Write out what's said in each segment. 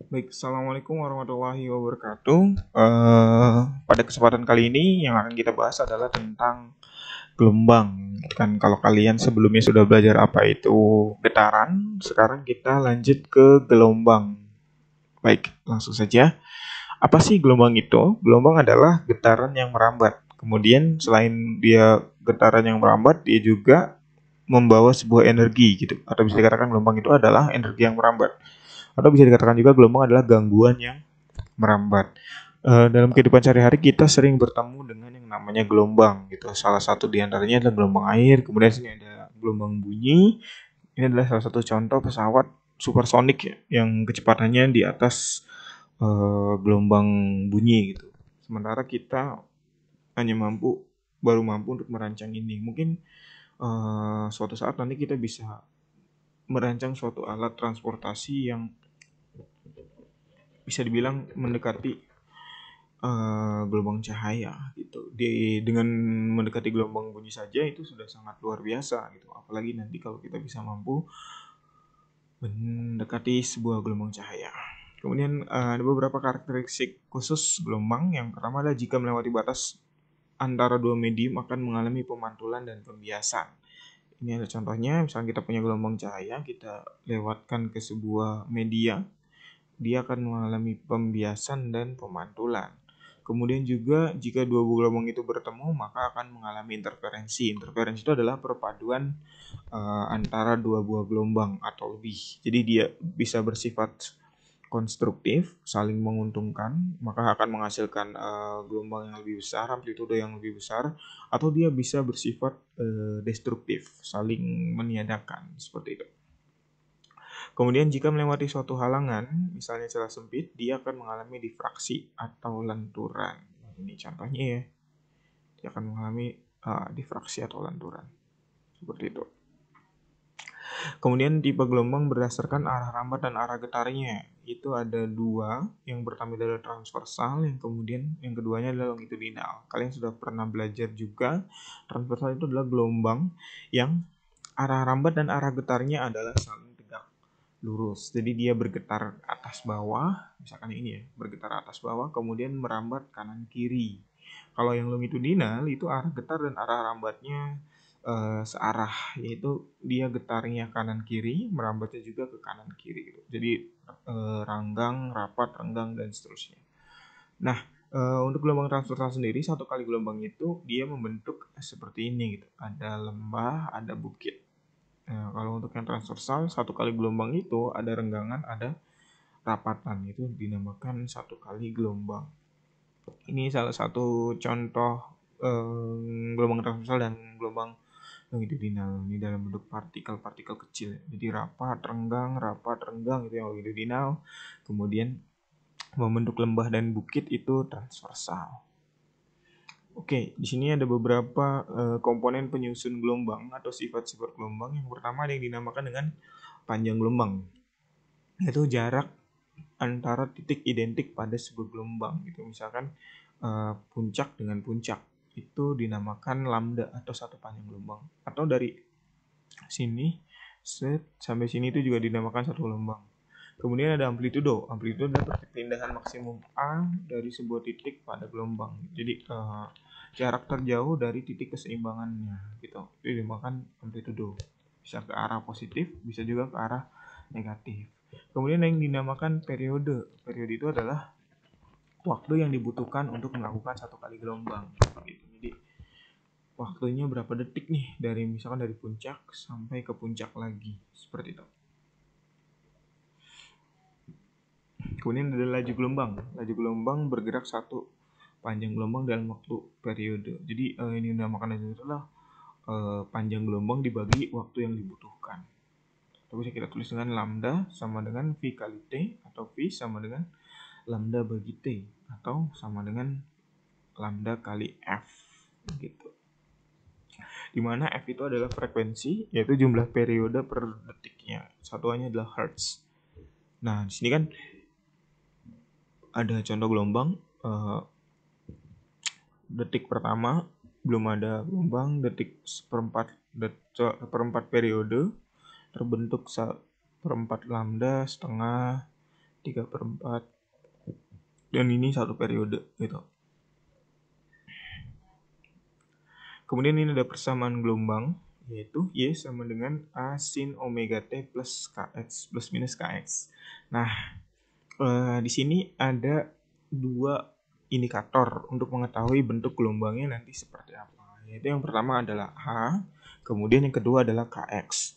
Baik, Assalamualaikum warahmatullahi wabarakatuh. Pada kesempatan kali ini yang akan kita bahas adalah tentang gelombang. Kan kalau kalian sebelumnya sudah belajar apa itu getaran, sekarang kita lanjut ke gelombang. Baik, langsung saja. Apa sih gelombang itu? Gelombang adalah getaran yang merambat. Kemudian selain dia getaran yang merambat, dia juga membawa sebuah energi gitu. Atau bisa dikatakan gelombang itu adalah energi yang merambat. Atau bisa dikatakan juga gelombang adalah gangguan yang merambat. Dalam kehidupan sehari-hari kita sering bertemu dengan yang namanya gelombang gitu. Salah satu di antaranya adalah gelombang air, kemudian sini ada gelombang bunyi. Ini adalah salah satu contoh pesawat supersonik ya, yang kecepatannya di atas gelombang bunyi gitu. Sementara kita hanya baru mampu untuk merancang ini. Mungkin suatu saat nanti kita bisa merancang suatu alat transportasi yang bisa dibilang mendekati gelombang cahaya gitu. Dengan mendekati gelombang bunyi saja itu sudah sangat luar biasa gitu. Apalagi nanti kalau kita bisa mampu mendekati sebuah gelombang cahaya. Kemudian ada beberapa karakteristik khusus gelombang. Yang pertama adalah jika melewati batas antara dua medium akan mengalami pemantulan dan pembiasan. Ini ada contohnya, misalnya kita punya gelombang cahaya, kita lewatkan ke sebuah media, dia akan mengalami pembiasan dan pemantulan. Kemudian juga jika dua gelombang itu bertemu maka akan mengalami interferensi. Interferensi itu adalah perpaduan antara dua buah gelombang atau lebih. Jadi dia bisa bersifat konstruktif, saling menguntungkan, maka akan menghasilkan gelombang yang lebih besar, amplitude yang lebih besar, atau dia bisa bersifat destruktif, saling meniadakan seperti itu. Kemudian jika melewati suatu halangan, misalnya celah sempit, dia akan mengalami difraksi atau lenturan. Ini contohnya ya, dia akan mengalami difraksi atau lenturan. Seperti itu. Kemudian tipe gelombang berdasarkan arah rambat dan arah getarnya. Itu ada dua, yang pertama adalah transversal, yang keduanya adalah longitudinal. Kalian sudah pernah belajar juga, transversal itu adalah gelombang yang arah rambat dan arah getarnya adalah saling tegak lurus. Jadi dia bergetar atas bawah, misalkan ini ya, bergetar atas bawah, kemudian merambat kanan kiri. Kalau yang longitudinal itu arah getar dan arah rambatnya searah, yaitu dia getarnya kanan kiri, merambatnya juga ke kanan kiri gitu. Jadi ranggang, rapat, renggang dan seterusnya. Nah, untuk gelombang transversal sendiri, satu kali gelombang itu dia membentuk seperti ini gitu. Ada lembah, ada bukit. Nah, kalau untuk yang transversal, satu kali gelombang itu ada renggangan, ada rapatan. Itu dinamakan satu kali gelombang. Ini salah satu contoh gelombang transversal dan gelombang longitudinal. Ini dalam bentuk partikel-partikel kecil. Jadi rapat, renggang itu yang longitudinal. Kemudian membentuk lembah dan bukit itu transversal. Oke, di sini ada beberapa komponen penyusun gelombang atau sifat-sifat gelombang. Yang pertama ada yang dinamakan dengan panjang gelombang, yaitu jarak antara titik identik pada sebuah gelombang. Gitu. Misalkan puncak dengan puncak itu dinamakan lambda atau satu panjang gelombang. Atau dari sini sampai sini itu juga dinamakan satu gelombang. Kemudian ada amplitudo. Amplitudo adalah perpindahan maksimum A dari sebuah titik pada gelombang. Jadi jarak terjauh dari titik keseimbangannya gitu. Itu dinamakan amplitudo. Bisa ke arah positif, bisa juga ke arah negatif. Kemudian yang dinamakan periode. Periode itu adalah waktu yang dibutuhkan untuk melakukan satu kali gelombang. Gitu. Jadi waktunya berapa detik nih dari misalkan dari puncak sampai ke puncak lagi. Seperti itu. Kemudian ada laju gelombang. Laju gelombang bergerak satu panjang gelombang dalam waktu periode. Jadi ini dinamakan laju adalah panjang gelombang dibagi waktu yang dibutuhkan. Tapi bisa kita tulis dengan lambda sama dengan V kali T, atau V sama dengan lambda bagi T, atau sama dengan lambda kali F gitu. Dimana F itu adalah frekuensi, yaitu jumlah periode per detiknya. Satuannya adalah Hertz. Nah, di sini kan ada contoh gelombang. Detik pertama belum ada gelombang, detik seperempat periode terbentuk seperempat lambda, setengah, 3/4. Dan ini satu periode gitu. Kemudian ini ada persamaan gelombang, yaitu Y sama dengan A sin omega T plus Kx plus minus Kx. Nah, di sini ada dua indikator untuk mengetahui bentuk gelombangnya nanti seperti apa. Yaitu yang pertama adalah H, kemudian yang kedua adalah Kx.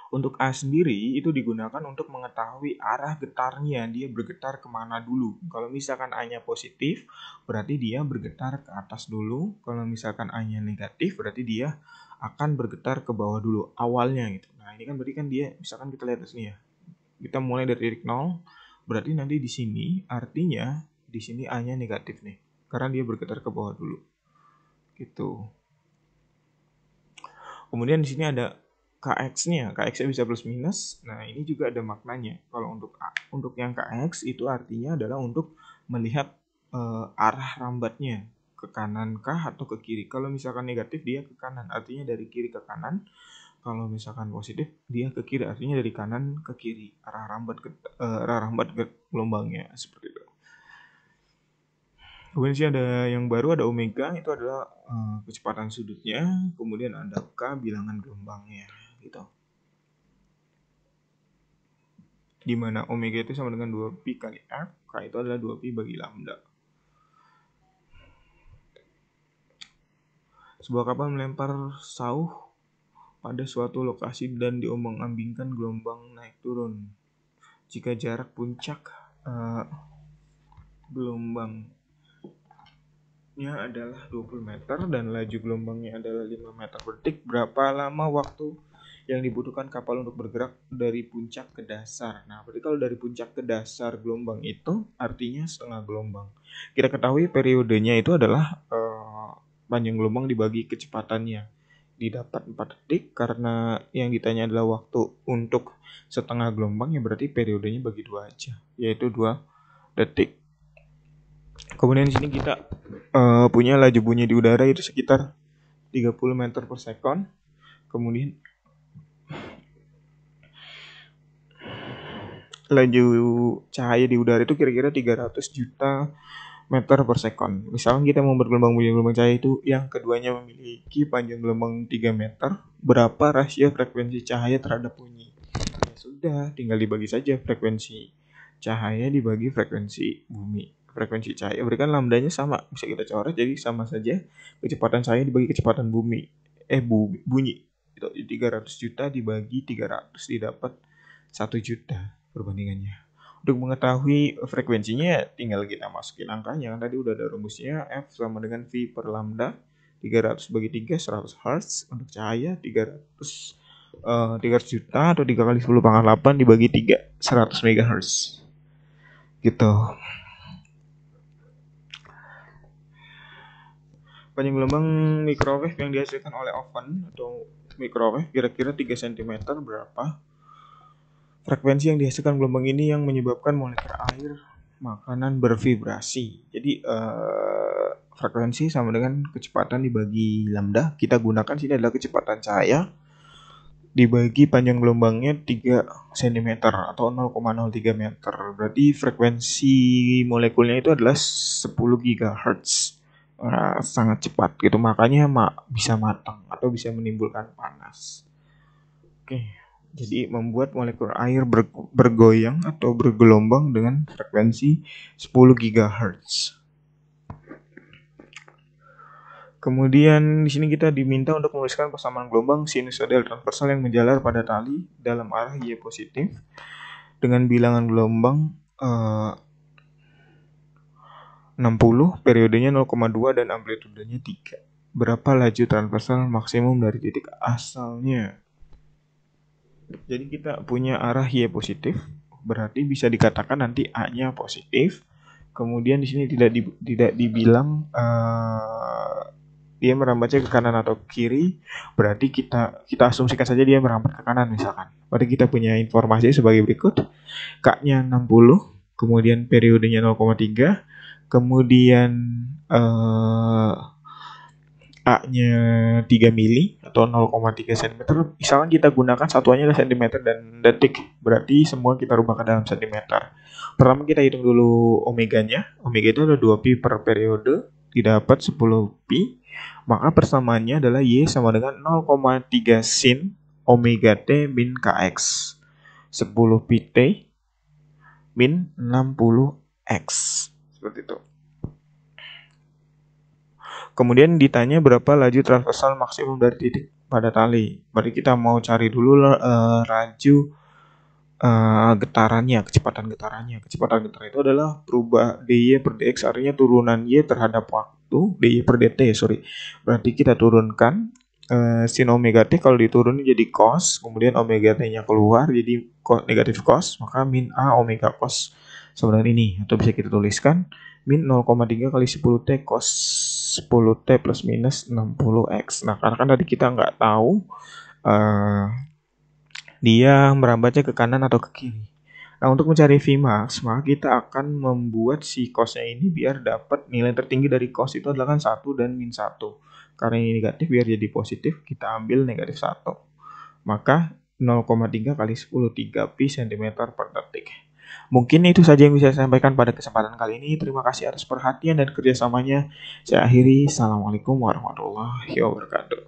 Untuk A sendiri itu digunakan untuk mengetahui arah getarnya, dia bergetar kemana dulu. Kalau misalkan A-nya positif, berarti dia bergetar ke atas dulu. Kalau misalkan A-nya negatif, berarti dia akan bergetar ke bawah dulu, awalnya gitu. Nah ini kan berarti kan dia, misalkan kita lihat di sini ya, kita mulai dari titik 0, berarti nanti di sini artinya di sini A-nya negatif nih, karena dia bergetar ke bawah dulu. Gitu. Kemudian di sini ada Kx-nya, Kx-nya bisa plus minus. Nah, ini juga ada maknanya. Kalau untuk yang Kx itu artinya adalah untuk melihat arah rambatnya, ke kanan kah atau ke kiri. Kalau misalkan negatif dia ke kanan, artinya dari kiri ke kanan. Kalau misalkan positif dia ke kiri, artinya dari kanan ke kiri. Arah rambat gelombangnya seperti itu. Kemudian sih ada yang baru, ada omega, itu adalah kecepatan sudutnya. Kemudian ada K, bilangan gelombangnya gitu. Dimana omega itu sama dengan 2pi kali F, K itu adalah 2pi bagi lambda. Sebuah kapal melempar sauh pada suatu lokasi dan diombang-ambingkan gelombang naik turun. Jika jarak puncak gelombangnya adalah 20 meter dan laju gelombangnya adalah 5 meter per detik, berapa lama waktu yang dibutuhkan kapal untuk bergerak dari puncak ke dasar? Nah, berarti kalau dari puncak ke dasar gelombang itu artinya setengah gelombang. Kita ketahui periodenya itu adalah panjang gelombang dibagi kecepatannya. Didapat 4 detik, karena yang ditanya adalah waktu untuk setengah gelombang, ya berarti periodenya bagi 2 aja, yaitu 2 detik. Kemudian di sini kita punya laju bunyi di udara itu sekitar 30 meter per second. Kemudian laju cahaya di udara itu kira-kira 300 juta meter per second. Misalkan kita mau bergelombang cahaya itu yang keduanya memiliki panjang gelombang 3 meter, berapa rasio frekuensi cahaya terhadap bunyi? Ya sudah, tinggal dibagi saja frekuensi cahaya dibagi frekuensi bumi. Frekuensi cahaya berikan lambdanya sama, bisa kita coret jadi sama saja kecepatan cahaya dibagi kecepatan bumi. Bunyi. Itu 300 juta dibagi 300 didapat 1 juta perbandingannya. Untuk mengetahui frekuensinya tinggal kita masukin angkanya. Kan tadi udah ada rumusnya, F sama dengan V per lambda. 300 bagi 3 100 Hz. Untuk cahaya 300 juta atau 3 kali 10 pangkat 8 dibagi 3 100 MHz. Gitu. Panjang gelombang microwave yang dihasilkan oleh oven atau microwave kira-kira 3 cm berapa? Frekuensi yang dihasilkan gelombang ini yang menyebabkan molekul air makanan bervibrasi. Jadi frekuensi sama dengan kecepatan dibagi lambda. Kita gunakan sini adalah kecepatan cahaya dibagi panjang gelombangnya 3 cm atau 0,03 meter. Berarti frekuensi molekulnya itu adalah 10 GHz. Sangat cepat gitu, makanya bisa matang atau bisa menimbulkan panas. Oke. Jadi membuat molekul air bergoyang atau bergelombang dengan frekuensi 10 GHz. Kemudian di sini kita diminta untuk menuliskan persamaan gelombang sinusoidal transversal yang menjalar pada tali dalam arah Y positif dengan bilangan gelombang 60, periodenya 0,2 dan amplitudenya 3. Berapa laju transversal maksimum dari titik asalnya? Jadi kita punya arah Y positif, berarti bisa dikatakan nanti A-nya positif. Kemudian di sini tidak dibilang dia merambatnya ke kanan atau kiri, berarti kita asumsikan saja dia merambat ke kanan misalkan. Berarti kita punya informasi sebagai berikut. K-nya 60, kemudian periodenya 0,3, kemudian A-nya 3 mili atau 0,3 cm. Misalkan kita gunakan satuannya adalah cm dan detik. Berarti semua kita rubah ke dalam cm. Pertama kita hitung dulu omeganya. Omega itu ada 2pi per periode, didapat 10 pi. Maka persamaannya adalah Y sama dengan 0,3 sin omega T min Kx. 10 pi T min 60 X. Seperti itu. Kemudian ditanya berapa laju transversal maksimum dari titik pada tali. Berarti kita mau cari dulu laju getarannya, kecepatan getarannya. Kecepatan getaran itu adalah berubah dy per dx, artinya turunan y terhadap waktu, dy per dt, sorry. Berarti kita turunkan sin omega t, kalau diturunin jadi cos, kemudian omega t-nya keluar jadi negatif cos, maka min a omega cos sama dengan ini. Atau bisa kita tuliskan min 0,3 kali 10t cos 10t plus minus 60x. Nah, karena kan tadi kita nggak tahu dia merambatnya ke kanan atau ke kiri. Nah, untuk mencari Vmax, maka kita akan membuat si cosnya ini biar dapat nilai tertinggi dari cos itu adalah kan 1 dan min 1. Karena ini negatif, biar jadi positif, kita ambil negatif 1. Maka 0,3 kali 10, 3 pi cm per detik. Mungkin itu saja yang bisa saya sampaikan pada kesempatan kali ini. Terima kasih atas perhatian dan kerjasamanya. Saya akhiri. Assalamualaikum warahmatullahi wabarakatuh.